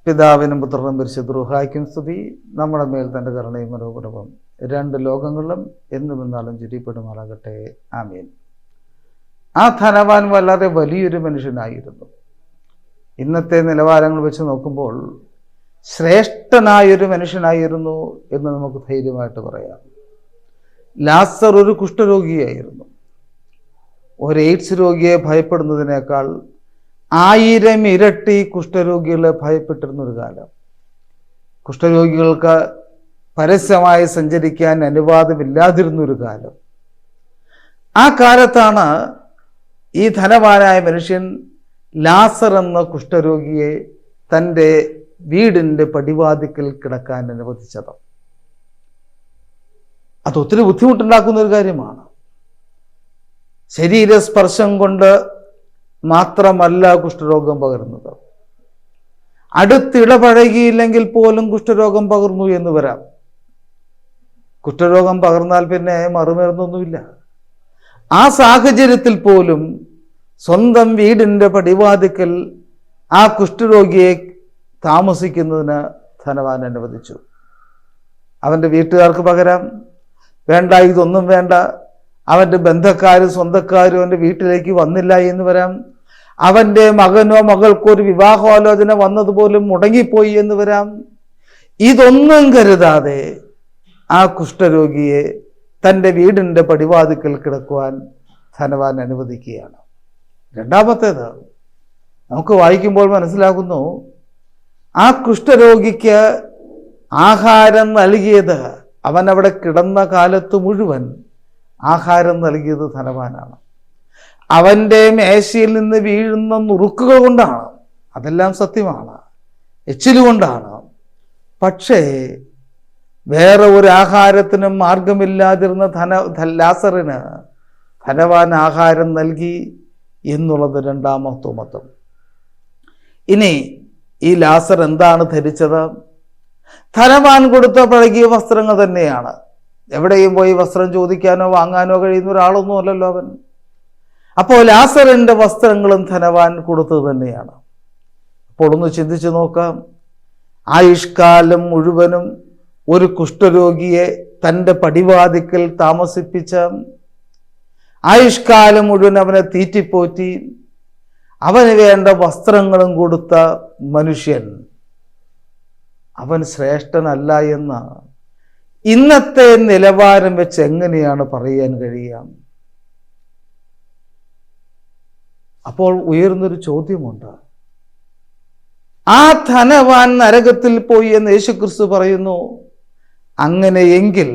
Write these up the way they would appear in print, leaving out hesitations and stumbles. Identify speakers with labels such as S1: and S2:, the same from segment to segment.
S1: പിതാവിനും പുത്രനും പരിശുദ്ധ റൂഹായ്ക്കും സ്തുതി. നമ്മുടെ മേൽ തൻ്റെ കരുണയും മനോഗുണവും രണ്ട് ലോകങ്ങളിലും എന്നും എന്നാലും ചുരിപ്പെടുമാറാകട്ടെ. ആമേൻ. ആ ധനവാൻ വളരെ വലിയൊരു മനുഷ്യനായിരുന്നു. ഇന്നത്തെ നിലവാരങ്ങൾ വെച്ച് നോക്കുമ്പോൾ ശ്രേഷ്ഠനായൊരു മനുഷ്യനായിരുന്നു എന്ന് നമുക്ക് ധൈര്യമായിട്ട് പറയാം. ലാസർ ഒരു കുഷ്ഠരോഗിയായിരുന്നു. ഒരു എയ്ഡ്സ് രോഗിയെ ഭയപ്പെടുന്നതിനേക്കാൾ 1000 ഇരട്ടി കുഷ്ഠരോഗികളെ ഭയപ്പെട്ടിരുന്നൊരു കാലം. കുഷ്ഠരോഗികൾക്ക് പരസ്യമായി സഞ്ചരിക്കാൻ അനുവാദമില്ലാതിരുന്നൊരു കാലം. ആ കാലത്താണ് ഈ ധനവാനായ മനുഷ്യൻ ലാസർ എന്ന കുഷ്ഠരോഗിയെ തൻ്റെ വീടിൻ്റെ പടിവാതിക്കൽ കിടക്കാൻ അനുവദിച്ചത്. അതൊത്തിരി ബുദ്ധിമുട്ടുണ്ടാക്കുന്ന ഒരു കാര്യമാണ്. ശരീരസ്പർശം കൊണ്ട് മാത്രമല്ല കുഷ്ഠരോഗം പകരുന്നത്, അടുത്തിടപഴകിയില്ലെങ്കിൽ പോലും കുഷ്ഠരോഗം പകർന്നു എന്ന് വരാം. കുഷ്ഠരോഗം പകർന്നാൽ പിന്നെ മറുമരുന്നൊന്നുമില്ല. ആ സാഹചര്യത്തിൽ പോലും സ്വന്തം വീടിൻ്റെ പടിവാതിക്കൽ ആ കുഷ്ഠരോഗിയെ താമസിക്കുന്നതിന് ധനവാൻ അനുവദിച്ചു. അവൻ്റെ വീട്ടുകാർക്ക് പകരം വേണ്ട, ഇതൊന്നും വേണ്ട, അവൻ്റെ ബന്ധക്കാരും സ്വന്തക്കാരും അവൻ്റെ വീട്ടിലേക്ക് വന്നില്ല എന്ന് വരാം. അവൻ്റെ മകനോ മകൾക്കോ ഒരു വിവാഹാലോചന വന്നതുപോലും മുടങ്ങിപ്പോയി എന്ന് വരാം. ഇതൊന്നും കരുതാതെ ആ കുഷ്ഠരോഗിയെ തൻ്റെ വീടിൻ്റെ പടിവാതിക്കൽ കിടക്കുവാൻ ധനവാൻ അനുവദിക്കുകയാണ്. രണ്ടാമത്തേത് നമുക്ക് വായിക്കുമ്പോൾ മനസ്സിലാകുന്നു, ആ കുഷ്ഠരോഗിക്ക് ആഹാരം നൽകിയത്, അവൻ അവിടെ കിടന്ന കാലത്ത് മുഴുവൻ ആഹാരം നൽകിയത് ധനവാനാണ്. അവൻ്റെ മേശയിൽ നിന്ന് വീഴുന്ന നുറുക്കുകൾ കൊണ്ടാണ്, അതെല്ലാം സത്യമാണ്, എച്ചിലുകൊണ്ടാണ്. പക്ഷേ വേറെ ഒരു ആഹാരത്തിനും മാർഗമില്ലാതിരുന്ന ലാസറിന് ധനവാൻ ആഹാരം നൽകി എന്നുള്ളത് രണ്ടാമത്തെ മതം. ഇനി ഈ ലാസർ എന്താണ് ധരിച്ചത്? ധനവാൻ കൊടുത്ത പഴകിയ വസ്ത്രങ്ങൾ തന്നെയാണ്. എവിടെയും പോയി വസ്ത്രം ചോദിക്കാനോ വാങ്ങാനോ കഴിയുന്ന ഒരാളൊന്നും അല്ലല്ലോ അവൻ. അപ്പോൾ ലാസറിൻ്റെ വസ്ത്രങ്ങളും ധനവാൻ കൊടുത്തത് തന്നെയാണ്. അപ്പോൾ ഒന്ന് ചിന്തിച്ചു നോക്കാം. ആയുഷ്കാലം മുഴുവനും ഒരു കുഷ്ഠരോഗിയെ തൻ്റെ പടിവാതിക്കൽ താമസിപ്പിച്ച, ആയുഷ്കാലം മുഴുവൻ അവനെ തീറ്റിപ്പോറ്റി അവന് വേണ്ട വസ്ത്രങ്ങളും കൊടുത്ത മനുഷ്യൻ, അവൻ ശ്രേഷ്ഠനല്ല എന്ന് ഇന്നത്തെ നിലവാരം വെച്ച് എങ്ങനെയാണ് പറയാൻ കഴിയാം? അപ്പോൾ ഉയർന്നൊരു ചോദ്യമുണ്ട്. ആ ധനവാൻ നരകത്തിൽ പോയി എന്ന് യേശുക്രിസ്തു പറയുന്നു. അങ്ങനെയെങ്കിൽ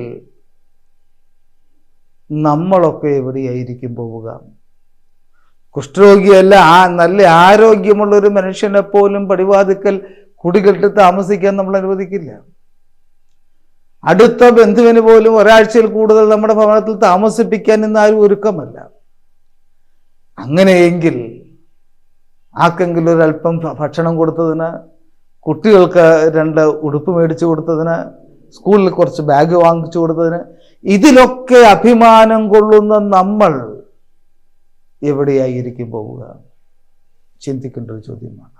S1: നമ്മളൊക്കെ എവിടെയായിരിക്കും പോവുക? കുഷ്ഠരോഗിയല്ല, നല്ല ആരോഗ്യമുള്ള ഒരു മനുഷ്യനെ പോലും പടിവാതിക്കൽ കുടികെട്ട് താമസിക്കാൻ നമ്മൾ അനുവദിക്കില്ല. അടുത്ത ബന്ധുവിന് പോലും ഒരാഴ്ചയിൽ കൂടുതൽ നമ്മുടെ ഭവനത്തിൽ താമസിപ്പിക്കാൻ ഇന്ന് ആരും ഒരുക്കമല്ല. അങ്ങനെയെങ്കിൽ ആർക്കെങ്കിലും ഒരല്പം ഭക്ഷണം കൊടുത്തതിന്, കുട്ടികൾക്ക് 2 ഉടുപ്പ് മേടിച്ചു കൊടുത്തതിന്, സ്കൂളിൽ കുറച്ച് ബാഗ് വാങ്ങിച്ചു കൊടുത്തതിന്, ഇതിലൊക്കെ അഭിമാനം കൊള്ളുന്ന നമ്മൾ എവിടെയായിരിക്കും പോവുക? ചിന്തിക്കേണ്ട ഒരു ചോദ്യമാണ്.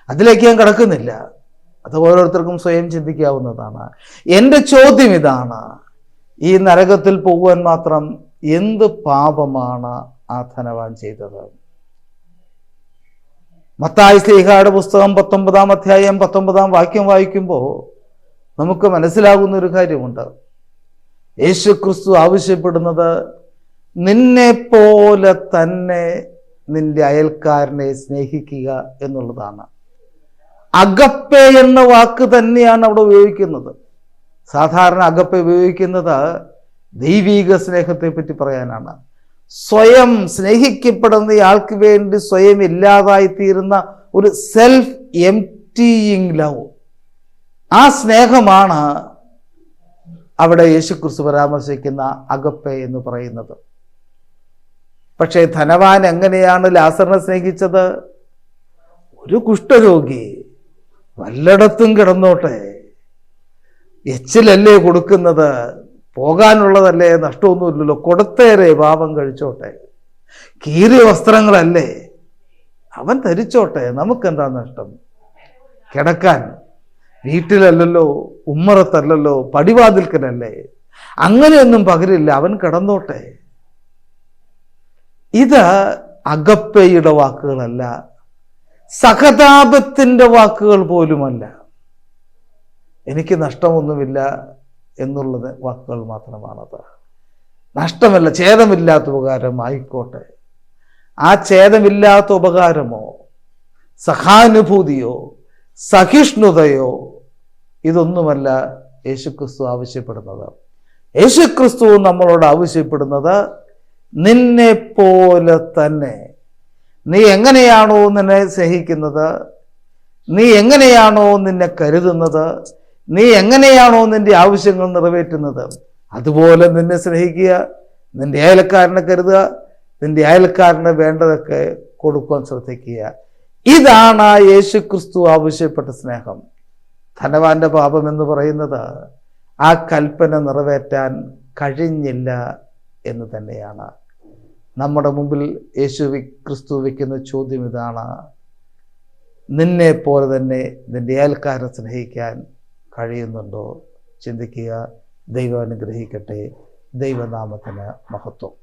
S1: അതിലേക്ക് ഞാൻ കടക്കുന്നില്ല, അത് ഓരോരുത്തർക്കും സ്വയം ചിന്തിക്കാവുന്നതാണ്. എൻ്റെ ചോദ്യം ഇതാണ്: ഈ നരകത്തിൽ പോകുവാൻ മാത്രം എന്ത് പാപമാണ് ആ ധനവാൻ ചെയ്തത്? മത്തായി ശ്ലീഹായുടെ പുസ്തകം 19-ാം അധ്യായം 19-ാം വാക്യം വായിക്കുമ്പോൾ നമുക്ക് മനസ്സിലാകുന്ന ഒരു കാര്യമുണ്ട്. യേശുക്രിസ്തു ആവശ്യപ്പെടുന്നത് നിന്നെ പോലെ തന്നെ നിന്റെ അയൽക്കാരനെ സ്നേഹിക്കുക എന്നുള്ളതാണ്. അഗപ്പെ എന്ന വാക്ക് തന്നെയാണ് അവിടെ ഉപയോഗിക്കുന്നത്. സാധാരണ അഗപ്പെ ഉപയോഗിക്കുന്നത് ദൈവീക സ്നേഹത്തെ പറ്റി പറയാനാണ്. സ്വയം സ്നേഹിക്കപ്പെടുന്ന ആൾക്ക് വേണ്ടി സ്വയം ഇല്ലാതായിത്തീരുന്ന ഒരു സെൽഫ് എംപ്റ്റിയിങ് ലവ്, ആ സ്നേഹമാണ് അവിടെ യേശുക്രിസ്തു പരാമർശിക്കുന്ന അഗപ്പെ എന്ന് പറയുന്നത്. പക്ഷേ ധനവാൻ എങ്ങനെയാണ് ലാസറിനെ സ്നേഹിച്ചത്? ഒരു കുഷ്ഠരോഗി വല്ലയിടത്തും കിടന്നോട്ടെ, എച്ചിലല്ലേ കൊടുക്കുന്നത്, പോകാനുള്ളതല്ലേ, നഷ്ടമൊന്നുമില്ലല്ലോ, കൊടുത്തേരെ, പാപം കഴിച്ചോട്ടെ, കീറിയ വസ്ത്രങ്ങളല്ലേ, അവൻ ധരിച്ചോട്ടെ, നമുക്കെന്താ നഷ്ടം? കിടക്കാൻ വീട്ടിലല്ലല്ലോ, ഉമ്മറത്തല്ലല്ലോ, പടിവാതിൽക്കലല്ലേ. അങ്ങനെയൊന്നും പകരില്ല, അവൻ കിടന്നോട്ടെ. ഇത് അഗപ്പയുടെ വാക്കുകളല്ല, സഹതാപത്തിൻ്റെ വാക്കുകൾ പോലുമല്ല. എനിക്ക് നഷ്ടമൊന്നുമില്ല എന്നുള്ളത് വാക്കുകൾ മാത്രമാണത്. നഷ്ടമല്ല, ഛേദമില്ലാത്ത ഉപകാരം ആയിക്കോട്ടെ. ആ ഛേദമില്ലാത്ത ഉപകാരമോ സഹാനുഭൂതിയോ സഹിഷ്ണുതയോ ഇതൊന്നുമല്ല യേശുക്രിസ്തു ആവശ്യപ്പെടുന്നത്. യേശുക്രിസ്തു നമ്മളോട് ആവശ്യപ്പെടുന്നത് നിന്നെ പോലെ തന്നെ. നീ എങ്ങനെയാണോ നിന്നെ സ്നേഹിക്കുന്നത്, നീ എങ്ങനെയാണോ നിന്നെ കരുതുന്നത്, നീ എങ്ങനെയാണോ നിന്റെ ആവശ്യങ്ങൾ നിറവേറ്റുന്നത്, അതുപോലെ നിന്നെ സ്നേഹിക്കുക, നിന്റെ അയൽക്കാരനെ കരുതുക, നിന്റെ അയൽക്കാരന് വേണ്ടതൊക്കെ കൊടുക്കാൻ ശ്രദ്ധിക്കുക. ഇതാണ് യേശുക്രിസ്തു ആവശ്യപ്പെട്ട സ്നേഹം. ധനവാന്റെ പാപം എന്ന് പറയുന്നത് ആ കൽപ്പന നിറവേറ്റാൻ കഴിഞ്ഞില്ല എന്ന് തന്നെയാണ്. നമ്മുടെ മുമ്പിൽ ക്രിസ്തു വയ്ക്കുന്ന ചോദ്യം ഇതാണ്: നിന്നെ പോലെ തന്നെ നിന്റെ അയൽക്കാരനെ സ്നേഹിക്കാൻ കഴിയുന്നുണ്ടോ? ചിന്തിക്കുക. ദൈവം അനുഗ്രഹിക്കട്ടെ. ദൈവനാമത്തിന് മഹത്വം.